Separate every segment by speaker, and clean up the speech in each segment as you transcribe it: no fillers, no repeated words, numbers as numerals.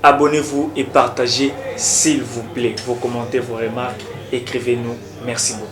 Speaker 1: abonnez-vous et partagez s'il vous plaît. Vos commentaires, vos remarques, écrivez-nous. Merci beaucoup.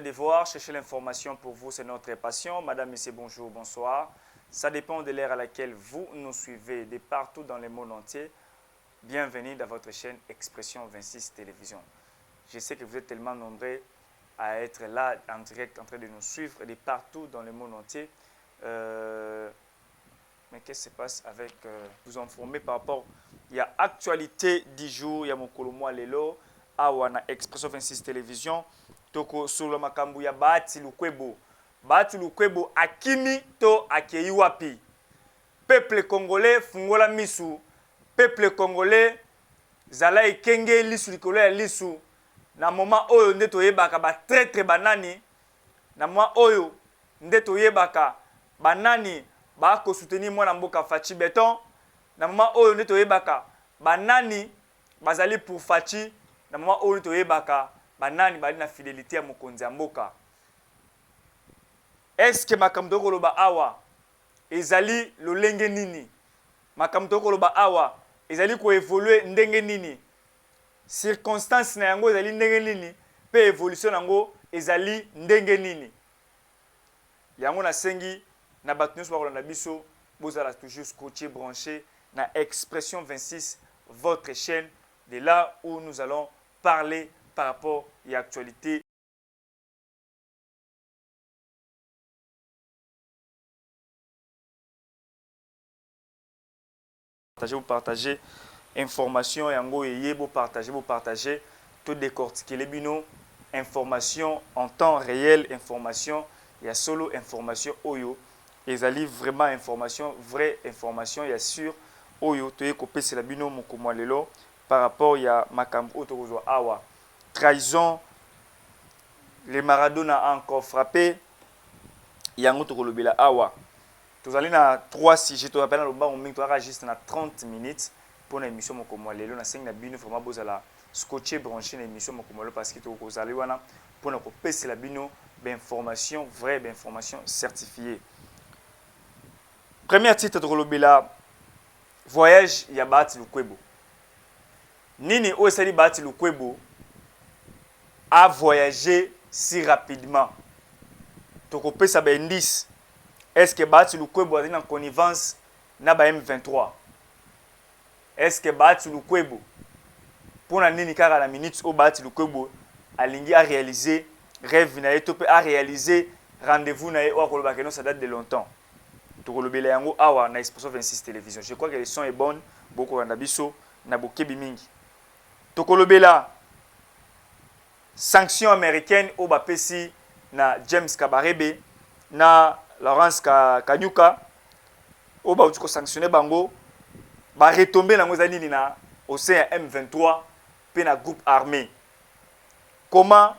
Speaker 2: Devoir, chercher l'information pour vous, c'est notre passion. Madame, Monsieur, bonjour, bonsoir. Ça dépend de l'ère à laquelle vous nous suivez de partout dans le monde entier. Bienvenue dans votre chaîne Expression 26 Télévision. Je sais que vous êtes tellement nombreux à être là en direct, en train de nous suivre de partout dans le monde entier. Mais qu'est-ce qui se passe avec vous informer par rapport, il y a actualité du jour, il y a mon Kolomoa Lelo, Awana Expression 26 Télévision. Toko solo makambu ya Bahati Lukwebo. Bahati Lukwebo akimi to akei wapi. Peuple congolais fungola misu. Peuple congolais zala ikenge lisu likolo ya lisu. Na moma oyo nde toyebaka ba traître banani. Na moma oyo nde toyebaka banani ba ko soutenir mwana mboka Fachi Beton. Na moma oyo nde toyebaka banani bazali pour Fachi. Na moma oyo nde toyebaka banani bali na fidélité ya mokonzi ya mboka. Est-ce que makambo koloba awa ezali lolenge nini? Makambo koloba awa ezali ko évoluer ndenge nini? Circonstance na yango ezali ndenge nini? Pe évolution nango ezali ndenge nini? Yango na sengi na batu nyonso bakolanda biso bozala toujours scotché branché na Expression 26, votre chaîne, de là où nous allons parler par rapport à l'actualité. Vous partagez information et vous partagez tout décortiquer les binos, information en temps réel, information, il y a solo information oyo, ils allaient vraiment information, vraie information, il y a sûr oyo, tu es coupé c'est la bino mokomwalelo par rapport à makambo otokozo awa. Trahison, les Maradona a encore frappé. Yango Tokolobela Awa. Nous allons à 3 sujets. Tu appelles le bas, on met juste 30 minutes pour une émission Mokomole. Nous avons une bino vraiment beau à scotcher brancher une émission Mokomole parce que tu as allé pour nous passer la bino d'information vraie, d'information certifiée. Premier titre de Kolobela, voyage ya Bahati Lukwebo. Nini osali Bahati Lukwebo a voyagé si rapidement. Tokopé sa ba indice. Est-ce que Bahati Lukwebo a en connivence na ba M23? Est-ce que Bahati Lukwebo pour na nini kaka la minute au Bahati Lukwebo alingi a réaliser rêve na ye topé a réaliser rendez-vous na ye o akoloba que non ça date de longtemps. Tokolobela yango awa na Expression 26 Télévision. Je crois que le son est bon, beaucoup randa biso na bokebi mingi. Tokolobela sanction américaine au bapesi na James Kabarebe na Lawrence Kanyuka au ba utiko sanctionner bango ba retomber na ngozani ni na océan M23 pe na groupe armé. Comment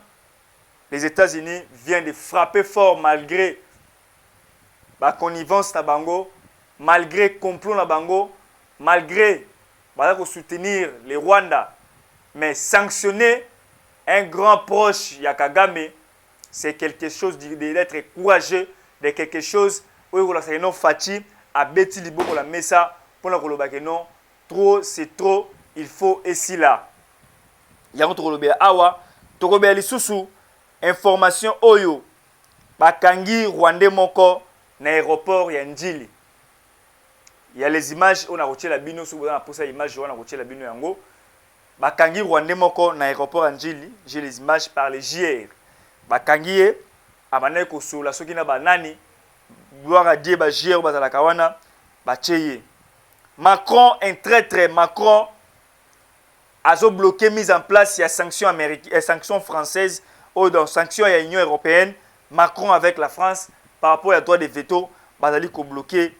Speaker 2: les États-Unis viennent de frapper fort malgré ba connivence na bango, malgré complot na bango, malgré ba ko soutenir les Rwanda, mais sanctionner un grand proche Yakagame, c'est quelque chose d'être courageux, de quelque chose où il y a Fachi à Betty Libo pour la messa pour la non trop c'est trop, il faut ici là. Yango tokolobe awa tokobeli susu information oyo bakangi Rwandais moko na aéroport ya Njili. Il y a les images, on a retiré la bino, sur la pour image, on a retiré la bino yango. Bakangi Rwandais moko na aéroport Anjili, j'ai les images par les JR. Bakangi abane ko sur la soki na banani, gloire à Dieu ba JR ba la kawana, ba cheye. Macron un traître, Macron a bloqué mise en place il y a sanctions américaines, sanctions françaises ou dans sanctions il y a Union européenne. Macron avec la France par rapport à droit de veto, bazali ko bloqué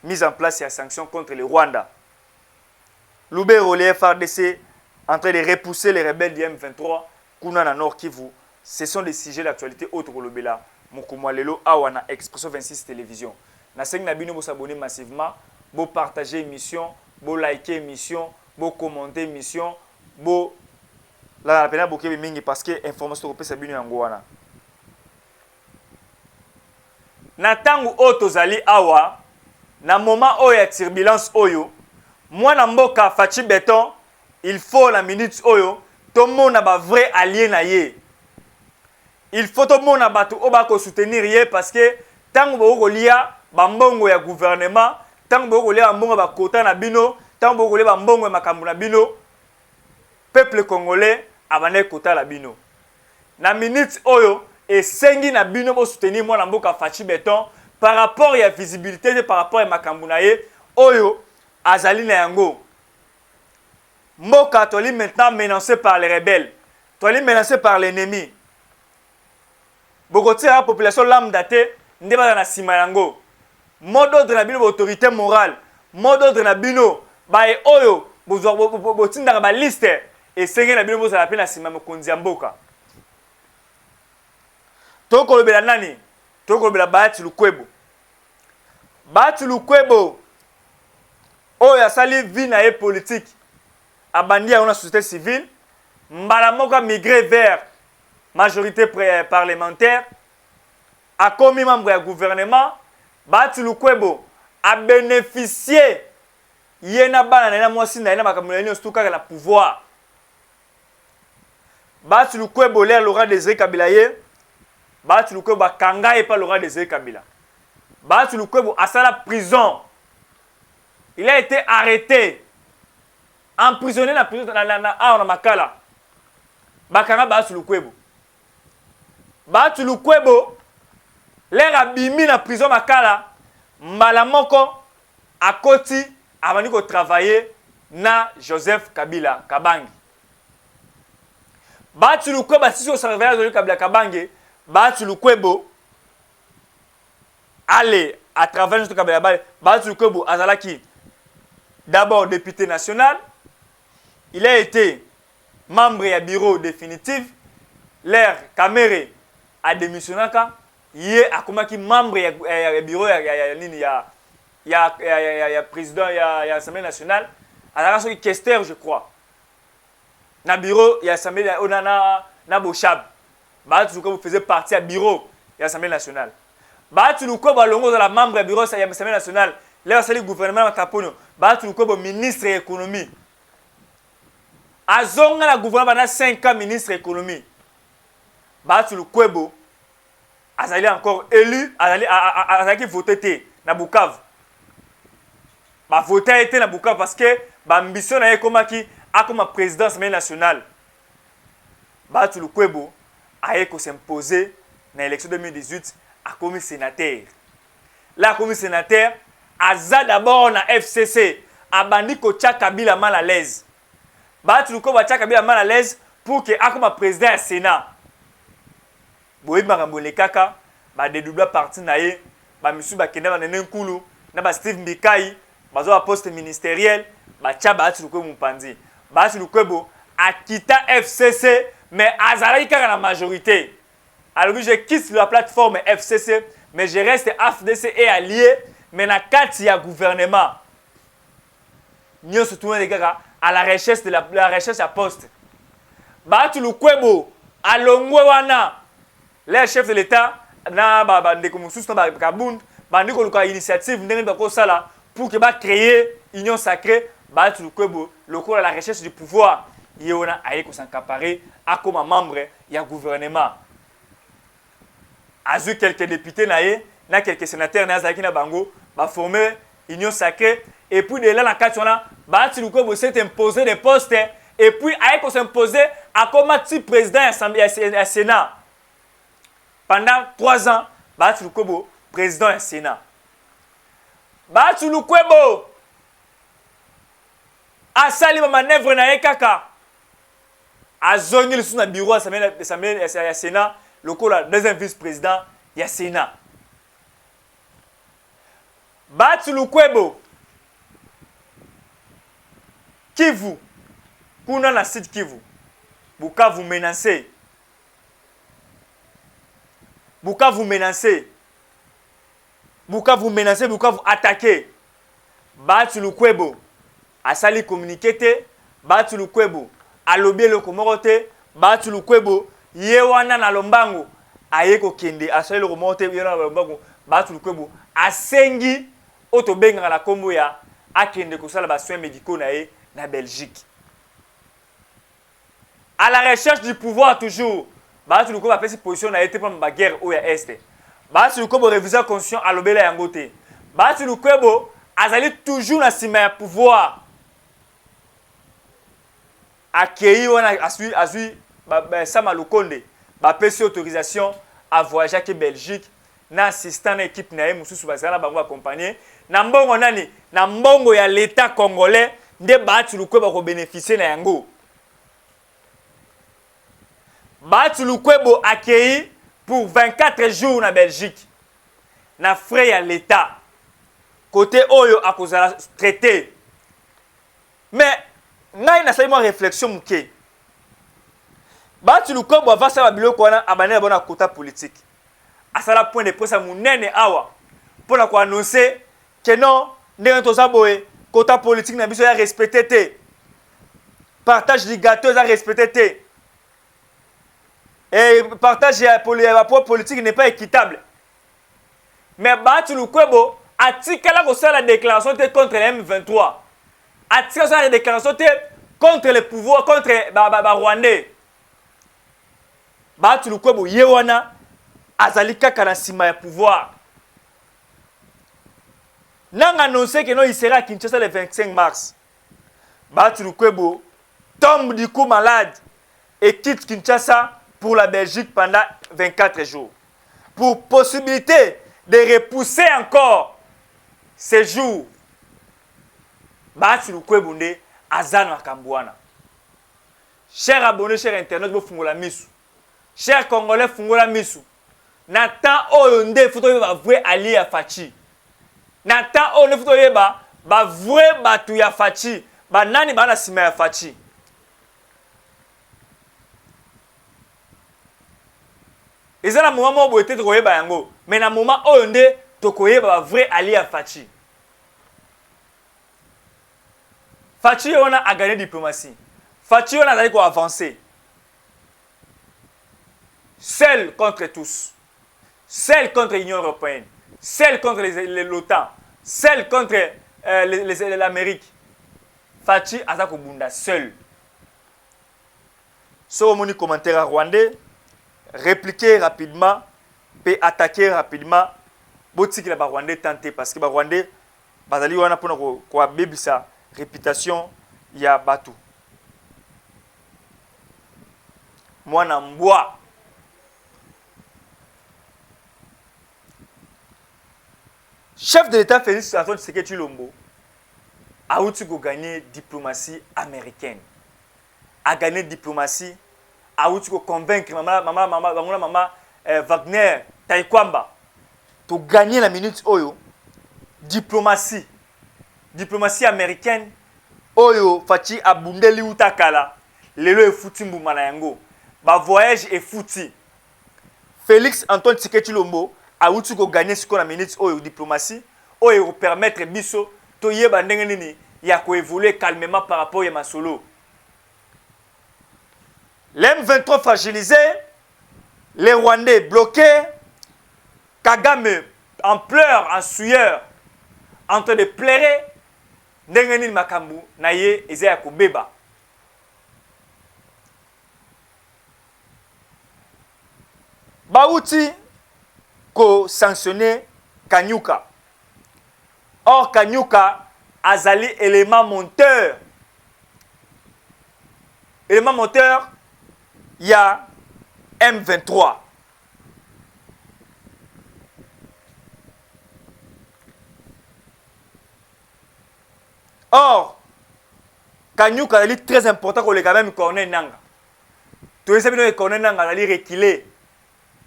Speaker 2: mise en place il y a sanctions contre le Rwanda. Lubero, les FARDC, en train de repousser les rebelles du M23, Kuna na Nord Kivu, ce sont des sujets d'actualité autres que le Bela. Mokumwalelo, Awana, Expresso 26 Télévision. Na seng na bino, vous s'abonnez massivement, vous partagez émission, vous likez émission, vous commentez émission, vous la pena bokebe mingi parce que information européenne c'est bino yango wana. Na tangu oyo tozali awa, na moment oyo ya turbulence oyo, mwana mboka Fachi Beton, il faut la minute oyo, tout le monde a ba vrai allié na ye. Il faut tout le monde a batu oba ko soutenir ye parce que tangu boko lia bambongo ya gouvernement, tangu boko lia bambongo ba kota na bino, tangu boko lia bambongo ya makambu na bino, peuple congolais abane kota la bino. Na minute oyo esengi na bino bo soutenir mwana mboka Fachi Beton par rapport à visibilité par rapport à makambu na ye oyo azali na yango. Mboka toli maintenant menacé par les rebelles, toli menacé par l'ennemi. Bokoti la population lambda te ndeba na sima yango. Mot d'ordre na bino autorité morale, mot d'ordre na bino ba e oyo botinda ba liste et senge na bino bozala pe na sima mokonzi ya mboka. Toko lobela nani? Toko lobela Bahati Lukwebo. Bahati Lukwebo oyo asali vie na ye politique abandi ya una société civile mbala moko migré vers majorité parlementaire a commis membre du gouvernement. Bahati Lukwebo a bénéficié yena bana na mwasi na yena makambo na stuka la pouvoir. Bahati Lukwebo l'air Laurent Désiré Kabila ye. Bahati Lukwebo kanga et pas Laurent Désiré Kabila. Bahati Lukwebo a sa la prison. Il a été arrêté, emprisonné dans la prison na Makala. Bakanga Bahati Lukwebo. Bahati Lukwebo, l'air abimi na prison Makala, Malamoko, à Koti, avant de travailler na Joseph Kabila Kabangi. Bahati Lukwebo, si on surveille Joseph Kabila Kabangi, Bahati Lukwebo, allez, à travers Joseph Kabila Kabangi, Bahati Lukwebo, Azalaki. D'abord député national, il a été membre du bureau définitif, l'air Kamere a démissionné, il a comme membre du bureau, il y a président, il y a l'Assemblée nationale, à la questeur, je crois. Dans le bureau, il y a l'Assemblée, on a Bochab. Bahati Lukwebo faisait partie du bureau de l'Assemblée nationale. Bahati Lukwebo, dans la membre du bureau de l'Assemblée nationale, là, c'est le gouvernement de Kapono. Bahati Lukwebo, ministre de l'économie. Azonga la gouvernement pendant 5 ans, ministre de l'économie. Bahati Lukwebo, azali encore élu, azali voté na Bukavu. Ba voté été na Bukavu parce que ba ambition na comme qui a comme présidence nationale. Bahati Lukwebo a s'imposer dans l'élection 2018 a comme sénateur. Là, comme sénateur, Aza d'abord na FCC, abandi ko tia Kabila mal à l'aise. Bahati Lukwebo tia Kabila mal à l'aise pour que akoma président du Sénat. Boyi marambole kaka, ba dédoubla parti na ye, ba misu ba kenda ba nenkulu, na ba Steve Mbikai, ba zo poste ministériel, ba tia Bahati Lukwebo mpanzi. Bahati Lukwebo a quitté FCC mais azalaki kaka na majorité. Alors je quitte la plateforme FCC mais je reste AFDC et allié. Mais na kati ya gouvernement, nous sommes les gars à la recherche de la recherche à poste. Bahati Lukwebo à Longwe wana, les chefs de l'État na ba ndeko mususu na Kabund, ba ndeko luka initiative ndenge ba ko sala pour que ba créer union sacrée. Bahati Lukwebo loko à la recherche du pouvoir, yona aye ko s'encaparer à comme membre ya gouvernement. A vu quelques députés na quelques sénateurs na Zaki na Bango, va former union sacrée. Et puis de là, la carte, on a Bahati Lukwebo s'est imposé des postes. Et puis, avec s'imposer à comme président du Sénat. Pendant 3 ans, Bahati Lukwebo, président du Sénat. Bahati Lukwebo a sali ma manœuvre na ekaka. A zongi le sous na bureau à Sénat, le deuxième vice-président, il y a Sénat. Bahati Lukwebo, Kivu, kuna na site Kivu, Bukavu menacé. Bukavu menacé. Bukavu menacé, Bukavu attaqué. Bahati Lukwebo, a sali communiqué te, Bahati Lukwebo, a lobé le komorote, Bahati Lukwebo, yewana na lombango, ayeko kende, a sali le komorote, yewana na lombango, Bahati Lukwebo, a sengi, oto benga la kombo ya, a kende kosala ba soins médicaux na Belgique. À la recherche du pouvoir toujours, Bahati Lukwebo a fait cette position, a été pour la guerre au Est. Bahati Lukwebo révisé la constitution à lobé la yangote. Bahati Lukwebo, azali toujours na sima ya pouvoir. Accueilli wana azui Sama Lukonde ba pesi autorisation à voyager à Belgique na assistant na équipe na mususu bazala bango accompagner na mbongo nani na mbongo ya l'état congolais nde Bahati Lukwebo ko bénéficier na yango. Bahati Lukwebo accueilli pour 24 jours na Belgique na frais à l'état côté oyo akozala traité. Mais ngai na sali mo réflexion muke. Bahati Lukwebo va sa biloko wana abane bona quota politique. Asala point de presse munene awa pour ko annoncer que non ndenge toza boye quota politique na biso ya respecté te. Partage du gâteau ya respecté te. Et partage ya politique n'est pas équitable. Mais Bahati Lukwebo a tikala ko sala déclaration contre le M23. A tiré la déclaration contre le pouvoir, contre Rwandais. Bahati Lukwebo yewana azali kaka na sima ya pouvoir. Nanga annoncé que non il sera à Kinshasa le 25 mars. Bahati Lukwebo tombe du coup malade et quitte Kinshasa pour la Belgique pendant 24 jours. Pour possibilité de repousser encore ces jours. Bahati Lukwebo nde azana kambwana. Chers abonnés, chers internautes, vous fungola misu. Chers Congolais, fungola misu. Natan oyo nde futo yeba vrai ali ya fachi. Natan oyo nde futo yeba ba vrai batu ya fachi. Ba nani bana sima ya fachi. Ezana moment mo boete to yeba yango. Mais na moment oyo nde to koyeba ba vrai ali ya fachi. Fachi on a gagné diplomatie. Fachi on a d'aller avancer. Seul contre tous. Seul contre l'Union européenne. Seul contre l'OTAN. Seul contre l'Amérique. Fachi Azako Bunda seul. Sur mon commentaire rwandais, répliquer rapidement, puis attaquer rapidement. Boti ki la Rwandais tenté parce que Rwandais bazali wana pona ko bebisa réputation ya batu. Mwana mbwa. Chef de l'État Félix Antoine Tshisekedi Tshilombo a outi ko gagner diplomatie américaine. A gagné diplomatie, a outi ko convaincre maman Wagner Taïkwamba to gagner la minute oyo diplomatie. Diplomatie américaine oyo fachi abundeli utakala lelo e futi mbuma na yango ba voyage e futi. Félix Antoine Tshisekedi Tshilombo a outi ko gagner ce qu'on a minute oyo diplomatie oyo permettre biso to yeba ndenge nini ya ko évoluer calmement par rapport à masolo. L'M23 fragilisé, les Rwandais bloqués, Kagame en pleurs, en sueur, en train de pleurer. Ndenge nini makambu na ye ezaya kobeba. Bauti ko sanctionner Kanyuka. Or Kanyuka azali élément monteur. Élément moteur, il y a M23. Or, Kanyuka est très important pour les quand même Corneille Nanga. Tous les amis de Corneille Nanga allaient reculer.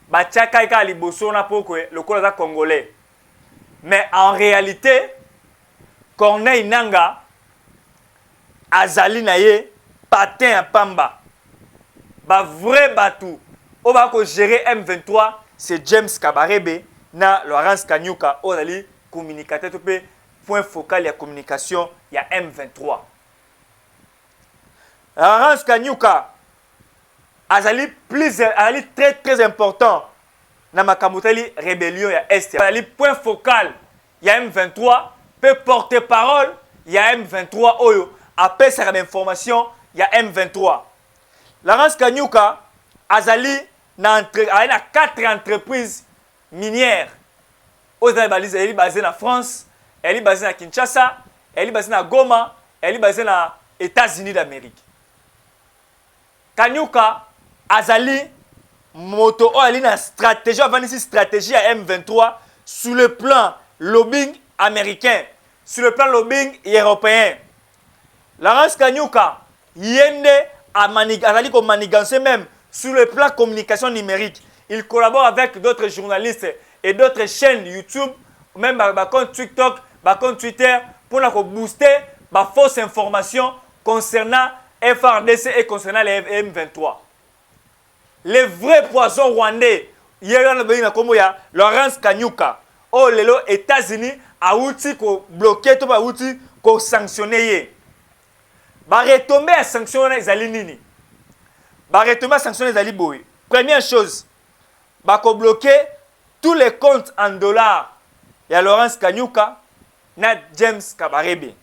Speaker 2: Bachaka ika liboso na poko le colosa congolais. Mais en réalité, Corneille Nanga azali na ye patin à pamba. Ba vrai batou. On va gérer M23, c'est James Kabarebe na Laurence Kanyuka ozali communicateur topé point focal ya communication ya M23. Laurence Kanyuka azali très important na makamutali rébellion ya Est. Azali point focal ya M23 peut porter parole ya M23 oyo après sa information ya M23. Laurence Kanyuka azali na 4 entreprises minières. Elle est basée en France, elle est basée à Kinshasa, elle est basée à Goma, elle est basée aux États-Unis d'Amérique. Kanyuka azali moto ali na stratégie avant ici stratégie à M23 sur le plan lobbying américain, sur le plan lobbying européen. Laurence Kanyuka yende azali ko manigancer même sur le plan communication numérique. Il collabore avec d'autres journalistes et d'autres chaînes YouTube, même compte TikTok, compte Twitter pour booster la fausse information concernant FRDC et concernant les M23. Les vrais poisons rwandais, il y a Laurence Kanyuka, oh lelo États-Unis a outil ko bloquer to ba outil ko sanctionner. Ba retomber à sanctionner les alinini. Ba retomber à sanctionner les aliboy. Première chose, ba ko bloquer tous les comptes en dollars. Il y a Laurence Kanyuka na James Kabarebe.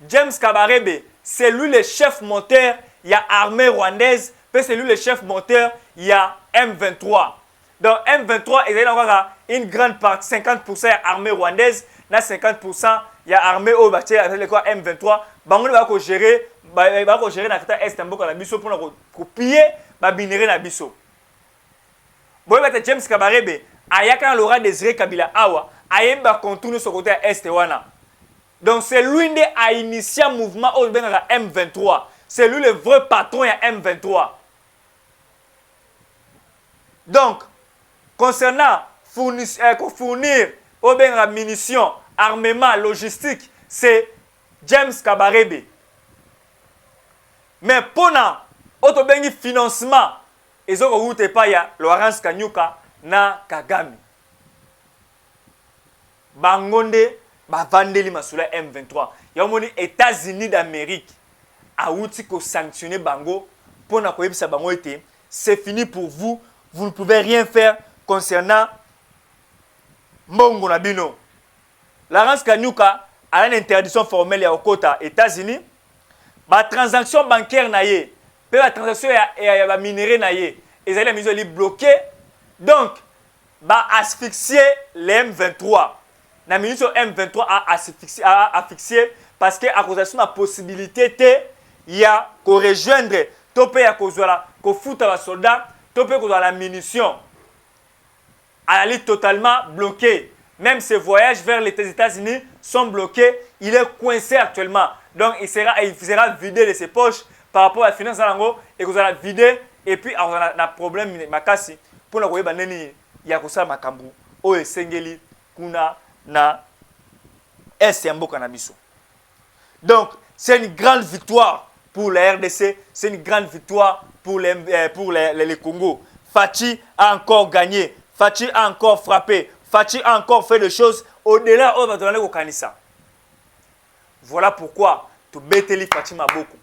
Speaker 2: James Kabarebe, c'est lui le chef moteur, il y a armée rwandaise, puis c'est lui le chef moteur, il y a M23. Donc M23, il y a une grande partie, 50% armée rwandaise, 50% il y a armée au M23. Bango va gérer na kata est mboka na biso pour copier ba binere na biso. Boy bata James Kabarebe, ayaka Laurent Désiré Kabila awa, ayemba contourner ce côté est wana. Donc c'est lui qui a initié un mouvement au M23. C'est lui le vrai patron de M23. Donc, concernant fournir aux munitions, armement, logistique, c'est James Kabarebe. Mais pour le financement, ils ont pas Laurence Kanyuka na Kagame. Bangonde bavandeli masula M23. Yamoni États-Unis d'Amérique a outi ko sanctionner bango pour na koyebisa bango été c'est fini pour vous, vous ne pouvez rien faire concernant mbongo na bino. Laurence Kanyuka a une interdiction formelle ya okota États-Unis. Ba transaction bancaire na ye, pe ba transaction ya ba minerai na ye, ezali miso li bloqué. Donc ba asphyxier les M23. La ministre M23 a fixé parce que à cause de la possibilité il y a qu'on rejoindre topé à cause de la qu'on fout à la soldat topé à cause de la munition elle est totalement bloquée. Même ses voyages vers les États-Unis sont bloqués. Il est coincé actuellement. Donc il sera vidé de ses poches par rapport à la finance et qu'on a vidé et puis on a un problème makasi pour la koyeba neni ya kosa makambu o esengeli kuna na SMBO Canabiso. Donc, c'est une grande victoire pour la RDC, c'est une grande victoire pour les Congo. Fachi a encore gagné, Fachi a encore frappé, Fachi a encore fait des choses au-delà de Kanissa. Voilà pourquoi tu bêtes Fachi Maboko.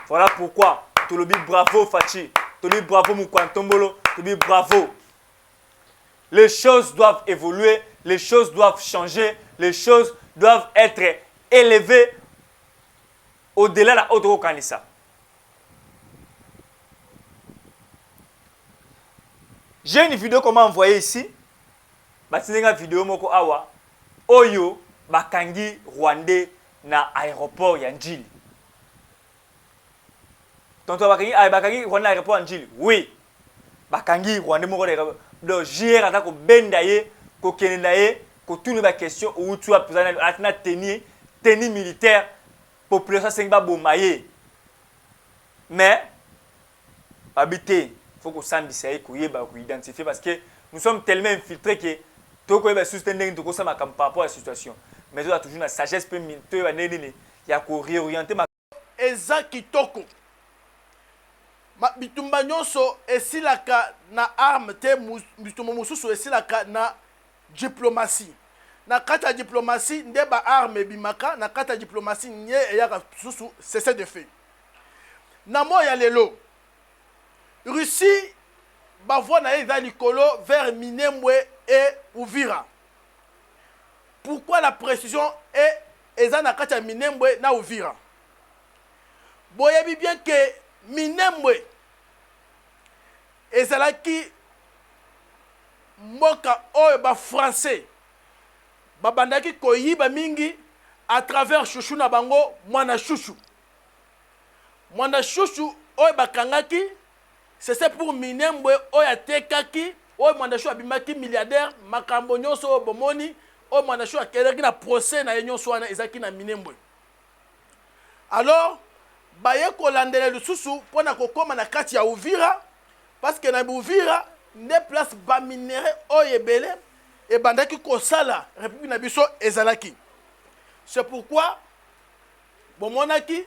Speaker 2: Voilà pourquoi tu le dis bravo Fachi, tu le dis bravo Mukwantombolo, tu le dis bravo. Les choses doivent évoluer, les choses doivent changer, les choses doivent être élevées au-delà de la haute Kanissa. J'ai une vidéo qu'on m'a envoyée ici. Une vidéo moko awa. Oyo bakangi rwandais na aéroport ya Njili. Tonto bakangi rwandais na aéroport ya Njili. Oui. Bakangi rwandais moko de JR ata ko benda ye ko kenenda ye ko tunu ba question ou tu as besoin atina tenue militaire population sengba bomaye. Mais habiter faut que sambisa ye ko yeba ko identifier parce que nous sommes tellement infiltrés que toko yeba soutenir toko sama par rapport à la situation. Mais on a toujours la sagesse peut militer ba nene ya ko réorienter ma
Speaker 3: eza kitoko. Bitumba nyonso esilaka na arme te bitumba mosusu esilaka na diplomatie. Na kata diplomatie nde ba arme bimaka na kata diplomatie nye eyaka susu cessez de fait. Na moya lelo Russie bavoi na eza likolo vers Minembwe et Uvira. Pourquoi la précision est eza na kata Minembwe na Uvira? Boyebi bien que Minembwe ezalaki mboka oyo ba français babandaki koyiba mingi à travers chouchou na bango mwana chouchou oyo bakangaki c'est pour Minembwe oyo atekaki oyo mwana chouchou abimaki milliardaire makambo nyonso oyo bomoni oyo mwana chouchou akelaki na procès na ye nyonso wana ezaki na Minembwe. Alors baye kolandela lisusu mpona kokoma na kati ya Uvira parce que na Uvira nde place ba minere oyo ebele ebandaki kosala république na biso ezalaki. C'est pourquoi bomonaki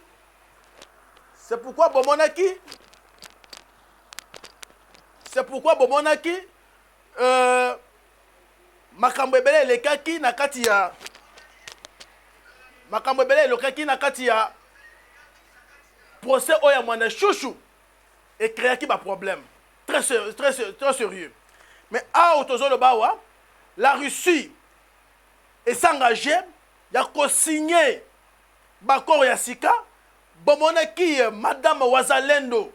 Speaker 3: makambo ebele elekaki na kati ya procès oya mwana chouchou et créaki ba problème très sérieux. Mais à autozolo bawa la Russie est engagée ya ko signer bakoro ya sika bomonaki madame Wazalendo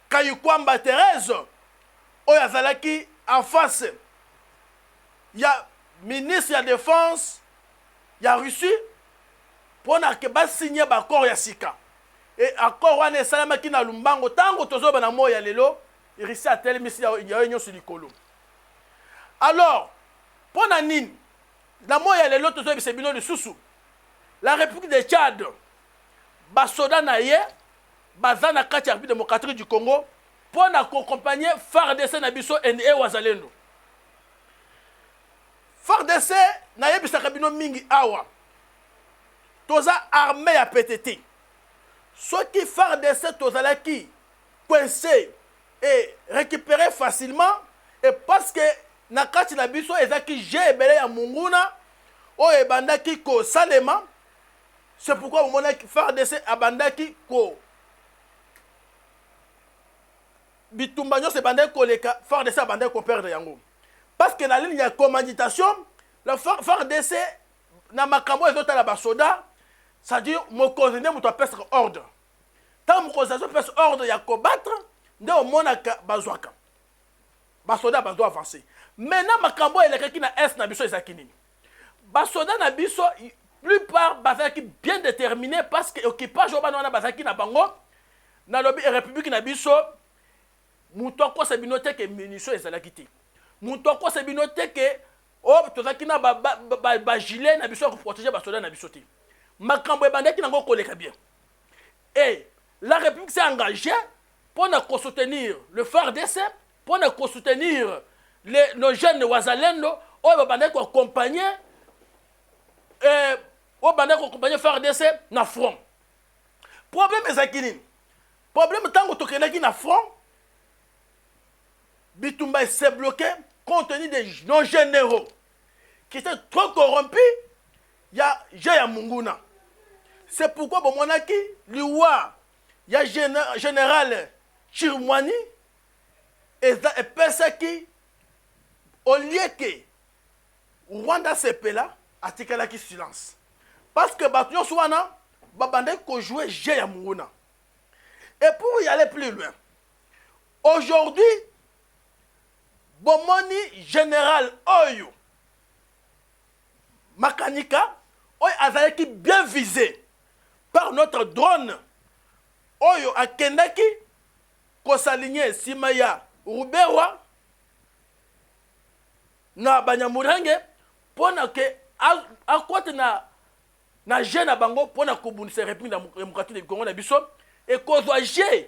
Speaker 3: Kayukwamba Thérèse oyo azalaki en face ya ministre ya défense ya Russie pona ke ba signer bakoro ya sika. Et accord wana esalamaki na lumbango tango tozoba na moya lelo irisi atelemisi ya nyonso likolo. Alors pona nini na moya lelo tozobisa bino lisusu la République de Tchad basoda na ye baza na kati ya République démocratique du Congo pona accompagner FARDC na biso NE Wazalendo. FARDC na yebisaka bino mingi awa toza armée ya PTT. Ceux qui FARDC tozalaki coincé et récupéré facilement et parce que na kati na biso ezaki j'ai ebele ya munguna o ebandaki ko salema. C'est pourquoi au moment FARDC abandaki ko bitumba nyonso ebandaki koleka FARDC abandaki ko perdre yango parce que na ligne ya commanditation la FARDC na makambo ezotala basoda. C'est-à-dire, mon coordonné, mon pèse ordre. Tant mon coordonné pèse ordre, il y a combattre, de au monde bazouaka. Basoda bazo avancer. Maintenant, ma cambo est le qui na est na biso ezakini. Basoda na biso, plupart bazaki bien déterminé parce que occupage au banana bazaki na bango, na lobby république na biso, mutoko se binote que munitions ezalaki te. Mutoko se binote que oh tozaki na ba gilet na biso pour protéger basoda na biso te. Makambo ebandaki nango koleka bien. Et la République s'est engagée pour soutenir le FARDC, pour soutenir nos jeunes Wazalendo, ou bandaki accompagner FARDC na front. Problème ezakini. Problème tango tokenaki na front, Bitumba s'est bloqué compte tenu des nos généraux qui étaient trop corrompus. Il y a Jaya Munguna. C'est pourquoi bon monaki liwa ya général Chirmwani et pesaki au lieu que Rwanda sepela atikala ki silence parce que batyo swana babande ko jouer Jaya Munguna. Et pour y aller plus loin, aujourd'hui bomoni général Oyo Makanika, oyo azalaki bien visé par notre drone, oyo akendaki kosaligné sima ya Ruberwa na Banyamulenge pona ke akote na jeune bango pona kobunisa République démocratique du Congo na biso et kozwa je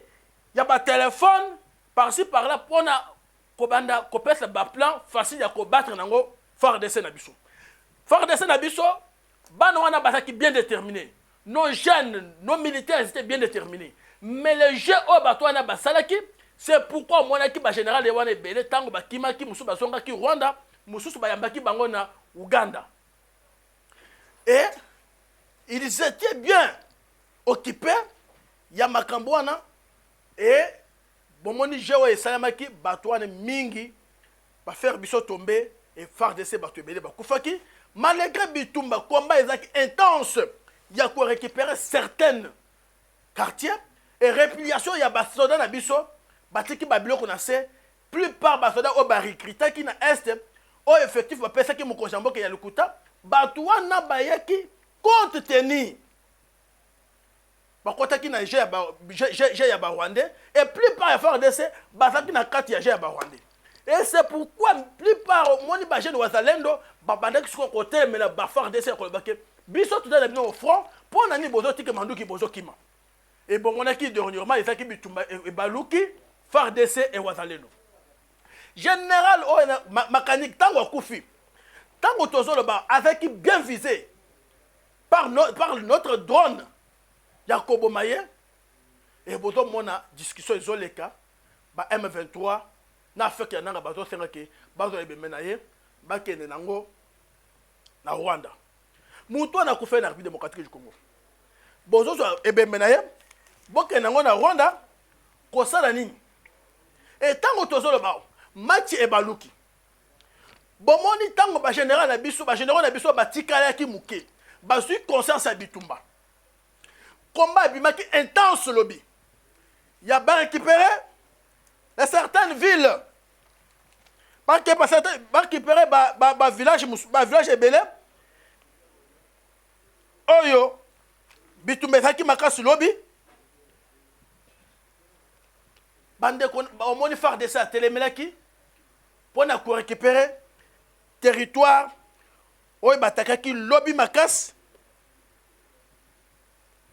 Speaker 3: ya ba téléphone par-ci par-là pona kobanda kopesa ba plan facile ya kobattre nango FARDC na biso. FARDC na biso bana wana bazaki bien déterminés. Nos jeunes, nos militaires étaient bien déterminés. Mais les jeux au bateau wana basalaki, c'est pourquoi moi qui ba général de wana belé tango ba kimaki musu basonga ki Rwanda, musu ba yambaki bango na Uganda. Et ils étaient bien occupés ya makambo wana et bomoni jeu et salamaki bateau wana mingi ba faire biso tomber et FARDC bateau belé ba kufaki malgré bitumba combat exact intense. Il y a quoi récupérer certains quartiers et réplication il y a des soldats na biso batiki babilo qu'on a sait plupart des soldats au barikrita qui na est au effectif ba pesa ki mukojambo ke ya lukuta batwa na bayaki compte tenu ba kota ki na j'ai ya ba rwandais et plupart ya FARDC bazaki na kati ya j'ai ya ba rwandais et c'est pourquoi plupart moni ba jeune wazalendo ba bandaki sur côté mais la ba FARDC ko ba ke biso tout dans au front pour nani bozo tike manduki bozo kima et bon on a qui dernièrement ils qui bitumba et baluki FARDC et wazalendo général o mécanique tango kufi tango tozolo ba avec qui bien visé par notre drone Jacobo Maye et bozo mona discussion izoleka ba M23 na fait que nanga bazo senga ke bazo ebemenaye ba kene nango na Rwanda. Moutou na koufé na République démocratique du Congo. Bozo ebe menaye, boke nango na Rwanda, kosala nini. Et tango tozo le bao, match e baluki. Bomoni tango ba général na biso ba tikala ki muke. Ba sui conscience à bitumba. Combat bimaki intense lobby. Ya ba récupéré dans certaines villes. Ba récupéré ba village ebele. Oyo bitumbezaki makasi lobi bande omoni FARDC a telemelaki pona ko récupérer territoire oyo batakaki lobi makasi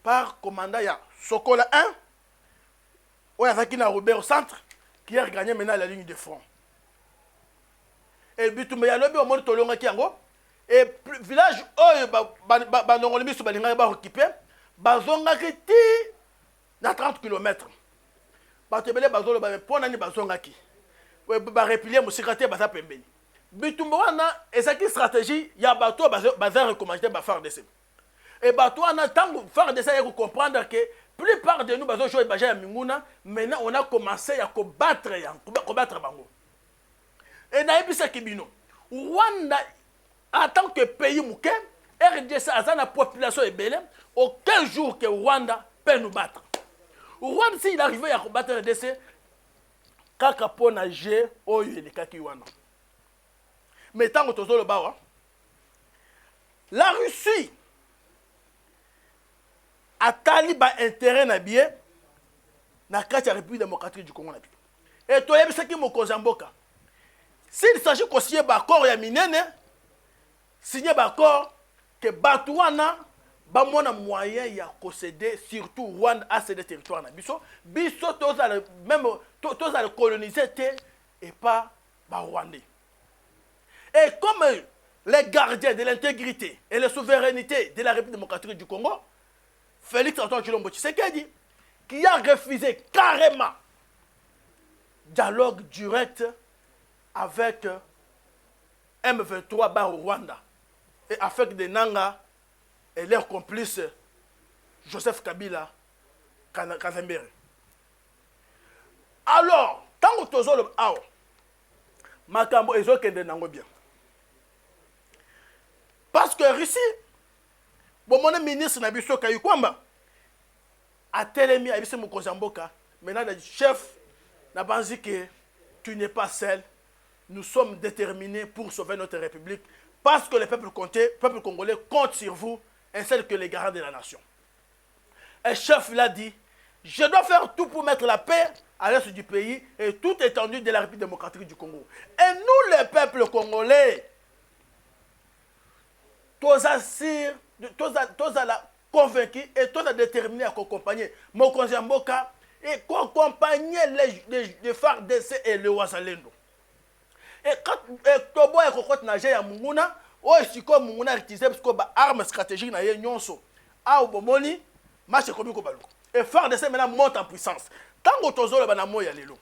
Speaker 3: par commandant ya Sokola 1 oyo azaki na Robert au centre qui a gagné maintenant la ligne de front et bitumbe ya lobi omoni tolongaki yango et village oyo ba nongoli biso balinga ba occuper bazongaki ti na 30 km bato ebele bazolo ba pona ni bazongaki ba replier musikate baza pembeni bitumba wana ezaki stratégie ya bato baza recommander ba FARDC et bato wana tango FARDC ya comprendre que plupart de nous bazo jouer baja ya minguna maintenant on a commencé à combattre bango et na ebisa kibino Rwanda en tant que pays mouké, RDC a la population est belle, aucun jour que Rwanda peut nous battre. Rwanda, s'il arrivait à combattre RDC, kaka pona G, oyo le kaki wana. Mais tant que tu le bawa, la Russie a taliba intérêt na bien, na kati ya République démocratique du Congo na bien. Et toi, il y a qui mokozamboka. S'il s'agit qu'on signe d'accord ya minene, signé d'accord que Batouana ba mona moyen ya concéder surtout Rwanda à ces territoires na biso tous même tous à coloniser et pas ba Rwandais. Et comme les gardiens de l'intégrité et la souveraineté de la République démocratique du Congo, Félix Antoine Tshilombo Tshisekedi qui a refusé carrément dialogue direct avec M23 par Rwanda et avec des Nanga et leur complice Joseph Kabila Kazembere. Alors, tant que tu as le ao, makambo ezokende nango bien. Parce que Russie, bon mon ministre na biso kayu kwamba a telemi a biso mukozamboka, maintenant le chef n'a pas dit que tu n'es pas seul. Nous sommes déterminés pour sauver notre République parce que le peuple congolais compte sur vous, ainsi que les garants de la nation. Un chef l'a dit, je dois faire tout pour mettre la paix à l'est du pays et toute étendue de la République démocratique du Congo. Et nous, le peuple congolais, tous convaincus et tous déterminés à accompagner Mokonzi Mboka et accompagner les FARDC et le Wazalendo. Et quand Tobo et Kokot Naje ya Munguna, Siko Munguna utilisé parce que arme stratégique na ye nyonso. A Obomoni, marche comme Kobaluko. Et FARDC maintenant monte en puissance. Tant que Tozo le banamo ya lelo.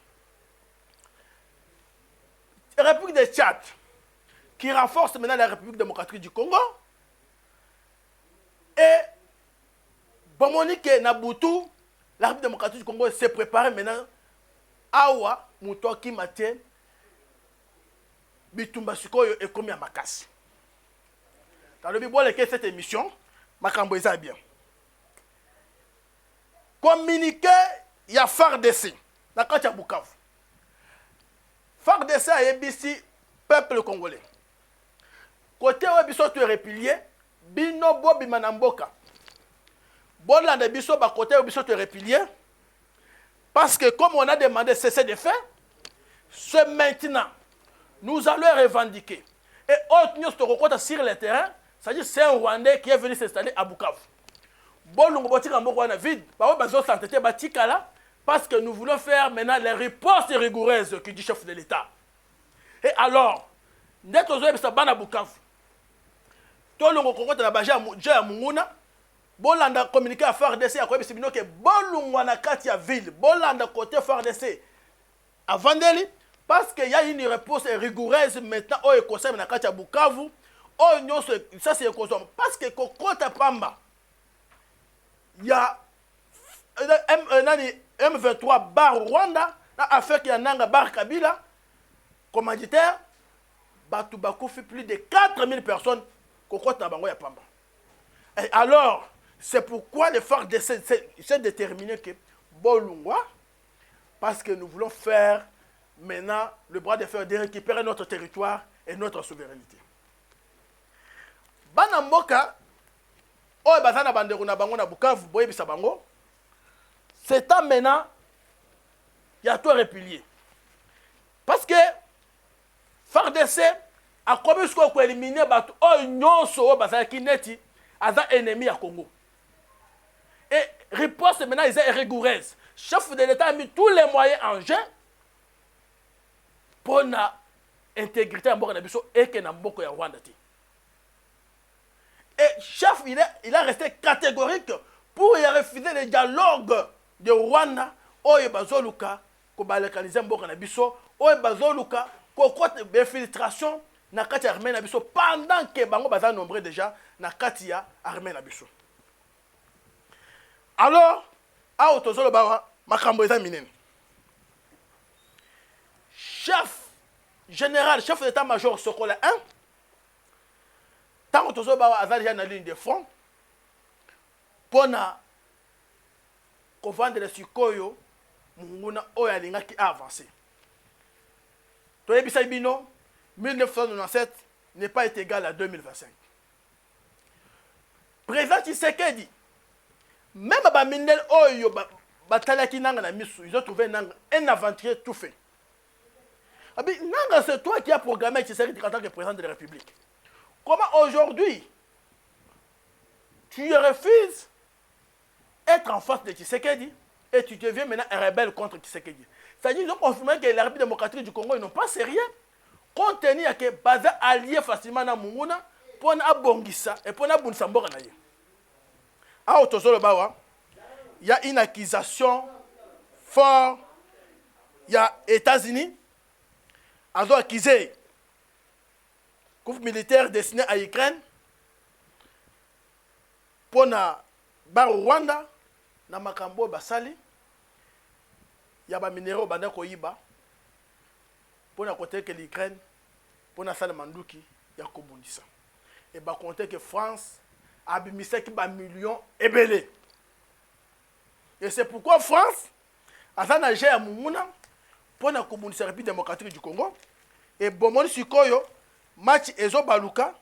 Speaker 3: République de Tchad qui renforce maintenant la République démocratique du Congo. Et Bomonique Nabutu, la République démocratique du Congo s'est préparée maintenant. Awa Mutoki Mathieu Bitumba Sikoyo et Komi Makasi. Dans le Bible, cette émission, Makambo est bien. Communiqué, il y a FARDC. Dans le Bukavu. FARDC a ébissi peuple congolais. Côté où biso tu es répilié, bino bobi manamboka. Bolande biso ba côté où biso tu es répilié. Parce que comme on a demandé cesser de faire, ce maintenant, nous allons revendiquer. Et autre nous sur le terrain, c'est-à-dire c'est un Rwandais qui est venu s'installer à Bukavu. Parce que nous voulons faire maintenant les réponses rigoureuses que dit le chef de l'État. Et alors, nous avons à Bukavu. Tout le monde a Munguna. Bolanda communiqué à FARDC à quoi que Bolungwana Katia ville, Bolanda côté FARDC à Vandeli. Parce qu'il y a une réponse rigoureuse maintenant au Écossais na Katia Bukavu. Ça c'est Écossais. Parce que Kokota Pamba, il y a M23 bar Rwanda, affaire qui y a Nanga bar Kabila, commanditaire, Batubakou fait plus de 4000 personnes Kokota Bango ya Pamba. Et alors, c'est pourquoi les forces s'est déterminé que Bolungwa, parce que nous voulons faire maintenant le bras de fer de récupérer notre territoire et notre souveraineté. Banamboka, oy bazana bandeko na bango na Bukavu, boyebisa bango, c'est à maintenant, il y a tout répulié. Parce que FARDC a commis ce qu'on éliminer batu oy nyonso bazana kineti aza ennemi à Congo. Et riposte maintenant ils est rigoureuse. Chef de l'État a mis tous les moyens en jeu pour l'intégrité de Mboka Nabiso et que Namboko ya Rwanda. Et chef, il a resté catégorique pour y refuser le dialogue de Rwanda. Oye bazoluka ko balekaniser Mboka Nabiso, oye bazoluka ko kote d'infiltration na kati armée Nabiso pendant que bango baza nombreux déjà na kati ya armée Nabiso. Alors, à Otozolo Bawa, Makambo eza minene. Chef général, chef d'état-major Sokola 1, tant que Otozolo Bawa a déjà la ligne de front, pour vendre le Sikoyo, Munguna Oyalinga qui a avancé. Toye Bissaibino, 1997 n'est pas égal à 2025. Président Tshisekedi, même à Mindel Oyo, ils ont trouvé un aventurier tout fait. Nanga, c'est toi qui as programmé Tshisekedi en tant que président de la République. Comment aujourd'hui tu refuses d'être en face de Tshisekedi et tu deviens maintenant un rebelle contre Tshisekedi? C'est-à-dire qu'ils ont confirmé que la République démocratique du Congo, ils n'ont pas sérieux. Compte tenu que Baza allié facilement à Munguna pour Abongisa et pour Bunsamboka. À Otozolo Bawa, il y a une accusation forte. Il y a États-Unis, ils ont accusé le groupe militaire destiné à l'Ukraine pour bar Rwanda, na makambo basali, il y a des minéraux banda koyiba pour na côté que l'Ukraine, pour na sala manduki ya kobundisa. Et ba compter que France a bimisé qui ba millions ebelé. Et c'est pourquoi France a nagé à Munguna pour la République démocratique du Congo. Et Bomoni Sikoyo, match Ezo Baluka,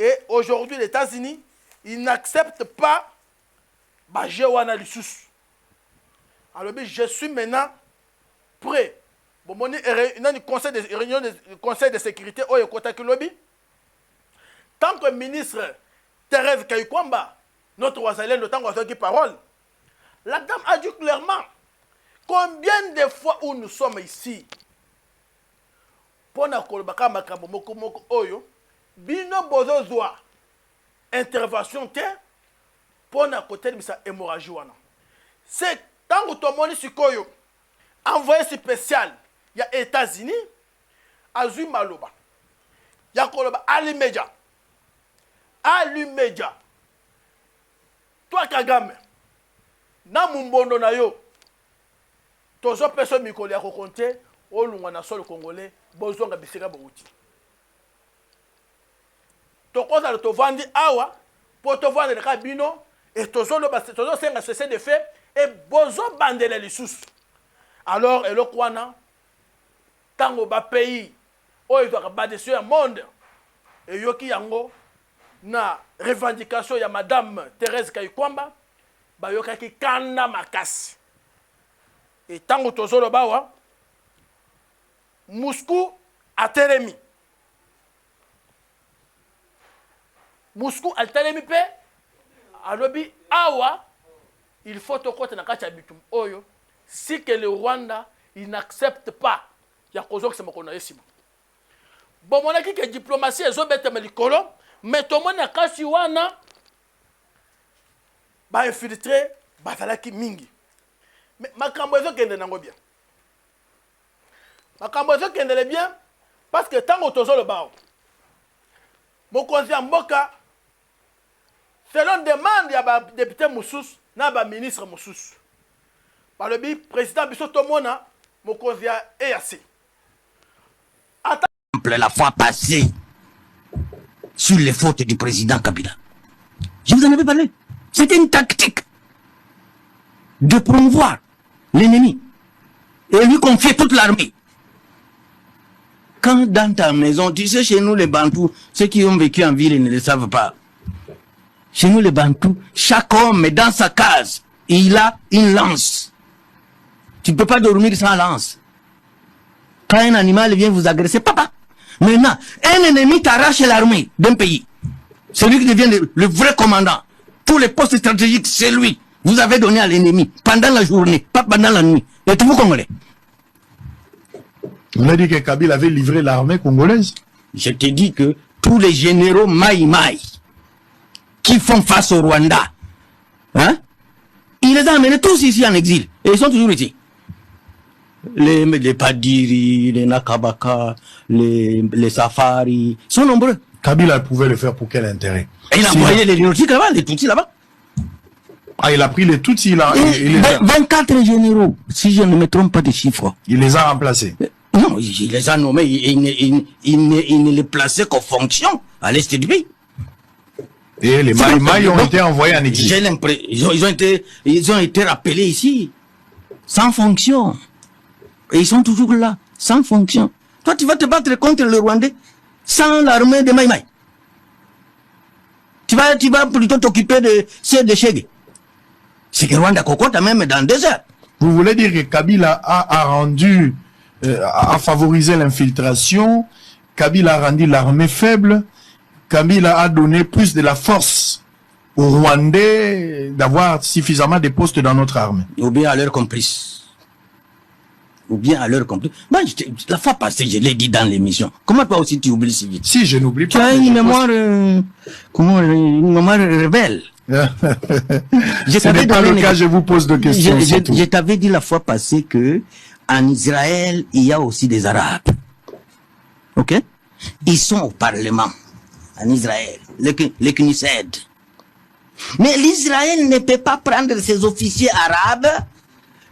Speaker 3: Et aujourd'hui, les États-Unis, ils n'acceptent pas Bajewana Lissous. Alors, je suis maintenant prêt. Bon, il y a une réunion du Conseil de sécurité au Yokotaki Lobby. Tant que ministre Thérèse Kayikwamba, notre Ouazalène, tant qu'on a parole, la dame a dit clairement combien de fois où nous sommes ici pour na kolobaka makambo moko moko oyo bino bozozwa intervention te pour na côté de sa hémorragie wana. C'est tant que tout le monde sikoyo envoyé spécial il y a États-Unis azui maloba ya koloba alimeja toi Kagame na mumbondo na yo tozo peso mikolo ya kokonte olungwa na sol congolais bozonga bisika bouti tokoza to vandi awa po to vendre le kabino et tozo senga cesser de fait et bozo bandela lisusu. Alors elokwana tango ba pays oyo to ba dessus un monde et yoki yango na revendication ya madame Thérèse Kayikwamba bayokaki kanda makasi. Et tango tozo lo bawa Moscou a Télémi. Moscou a Télémi pe alobi awa il faut to côté na kati bitum oyo si que le Rwanda il n'accepte pas ya kozo que c'est moko na yesibo. Bon monaki que diplomatie ezo bete melikolo mais to mona kasi wana ba infiltrer batalaki mingi. Mais makambo ezo kende nango bien. Makambo ezo kende bien parce que tango tozo le bao. Mokonzi ya mboka selon demande ya ba député Moussous na ba ministre Moussous. Par le bi président biso tomona mokonzi ya EAC.
Speaker 4: La fois passée sur les fautes du président Kabila. Je vous en avais parlé. C'était une tactique de promouvoir l'ennemi et lui confier toute l'armée. Quand dans ta maison, tu sais, chez nous les Bantous, ceux qui ont vécu en ville, ils ne le savent pas. Chez nous les Bantous, chaque homme est dans sa case, il a une lance. Tu ne peux pas dormir sans lance. Quand un animal vient vous agresser, papa. Maintenant, un ennemi t'arrache l'armée d'un pays. Celui qui devient le vrai commandant. Tous les postes stratégiques, c'est lui. Vous avez donné à l'ennemi pendant la journée, pas pendant la nuit. Êtes-vous congolais?
Speaker 5: On a dit que Kabila avait livré l'armée congolaise.
Speaker 4: Je te dis que tous les généraux Maï qui font face au Rwanda, hein, il les a amenés tous ici en exil. Et ils sont toujours ici. Les Padiri, les Nakabaka, les Safari, sont nombreux.
Speaker 5: Kabila pouvait le faire pour quel intérêt?
Speaker 4: Et il a envoyé les Tutsis là-bas, les Tutsis là-bas.
Speaker 5: Ah, il a pris les Tutsis là.
Speaker 4: 24 généraux, si je ne me trompe pas de chiffres.
Speaker 5: Il les a remplacés.
Speaker 4: Non, il les a nommés, il ne les plaçait qu'en fonction à l'est du pays.
Speaker 5: Et les Maï ont été envoyés en exil.
Speaker 4: J'ai l'impression, ils ont été rappelés ici, sans fonction. Et ils sont toujours là, sans fonction. Toi, tu vas te battre contre le Rwandais sans l'armée de Maï. Tu vas plutôt t'occuper de ceux de Chege. C'est que Rwanda cocotte même dans le désert.
Speaker 5: Vous voulez dire que Kabila a favorisé l'infiltration, Kabila a rendu l'armée faible, Kabila a donné plus de la force aux Rwandais d'avoir suffisamment de postes dans notre armée.
Speaker 4: Ou bien à leur complice. Ou bien à leur complice. Moi, la fois passée, je l'ai dit dans l'émission. Comment toi aussi tu oublies si vite?
Speaker 5: Si, je n'oublie pas.
Speaker 4: Tu as une mémoire, une mémoire rebelle.
Speaker 5: Ce n'est pas le cas, je vous pose deux questions.
Speaker 4: Je t'avais dit la fois passée que en Israël, il y a aussi des Arabes. Ok? Ils sont au Parlement. En Israël. Le Knesset. Mais l'Israël ne peut pas prendre ses officiers arabes,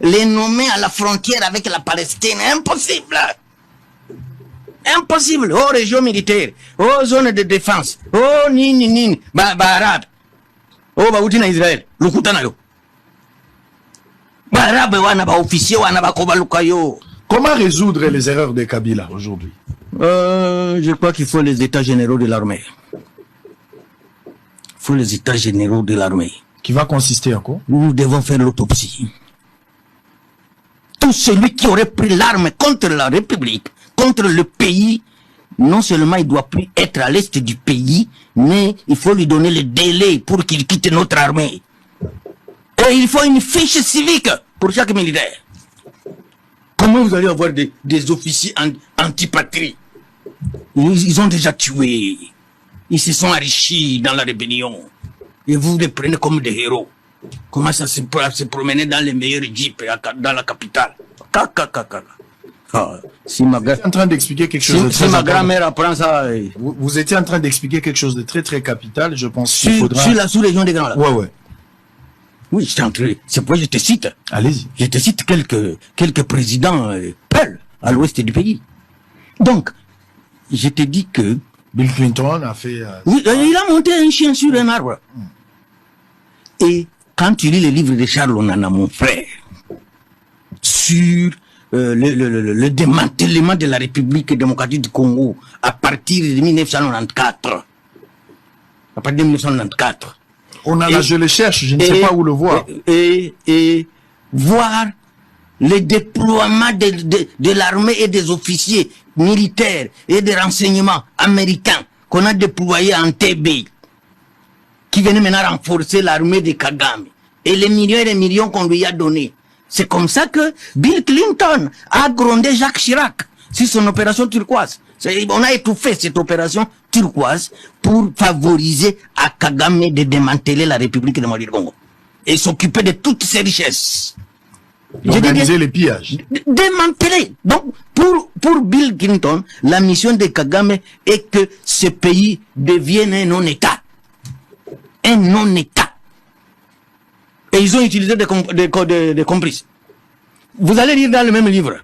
Speaker 4: les nommer à la frontière avec la Palestine. Impossible. Impossible. Oh, région militaire. Oh, zone de défense. Oh, nini. Arabe. Oh, Bautina Israël. Lukutana yo. Arabe wana ba officier wana ba kobaluka yo.
Speaker 5: Comment résoudre les erreurs de Kabila aujourd'hui?
Speaker 4: Je crois qu'il faut les états généraux de l'armée. faut les états généraux de l'armée.
Speaker 5: Qui va consister en quoi?
Speaker 4: Nous devons faire l'autopsie. Tout celui qui aurait pris l'arme contre la République, contre le pays, non seulement il doit plus être à l'est du pays, mais il faut lui donner le délai pour qu'il quitte notre armée. Et il faut une fiche civique pour chaque militaire. Comment vous allez avoir des officiers anti-patrie? Ils ont déjà tué. Ils se sont enrichis dans la rébellion. Et vous les prenez comme des héros. Comment ça se promener dans les meilleurs jeeps dans la capitale? Si ma
Speaker 5: Vous étiez en train d'expliquer quelque chose de très
Speaker 4: ma
Speaker 5: important.
Speaker 4: grand-mère apprend ça.
Speaker 5: Vous étiez en train d'expliquer quelque chose de très très capital. Je pense qu'il faudra.
Speaker 4: Sur la sous-région des Grands Lacs.
Speaker 5: Ouais.
Speaker 4: Oui, c'est pourquoi je te cite.
Speaker 5: Allez-y.
Speaker 4: Je te cite quelques présidents Peul à l'ouest du pays. Donc, je te dis que
Speaker 5: Bill Clinton a fait.
Speaker 4: oui, il a monté un chien sur un arbre. Et quand tu lis le livre de Charles Onana, mon frère, sur le démantèlement de la République démocratique du Congo à partir de 1994. À partir de 1994.
Speaker 5: Je le cherche, je ne sais pas où le voir.
Speaker 4: Et voir le déploiement de l'armée et des officiers militaires et des renseignements américains qu'on a déployés en TB, qui venaient maintenant renforcer l'armée de Kagame, et les millions et les millions qu'on lui a donnés. C'est comme ça que Bill Clinton a grondé Jacques Chirac sur son opération turquoise. On a étouffé cette opération turquoise pour favoriser à Kagame de démanteler la République démocratique du Congo et s'occuper de toutes ses richesses.
Speaker 5: Organiser les pillages.
Speaker 4: Démanteler. Donc, pour Bill Clinton, la mission de Kagame est que ce pays devienne un non-État. Un non-État. Et ils ont utilisé des complices. Vous allez lire dans le même livre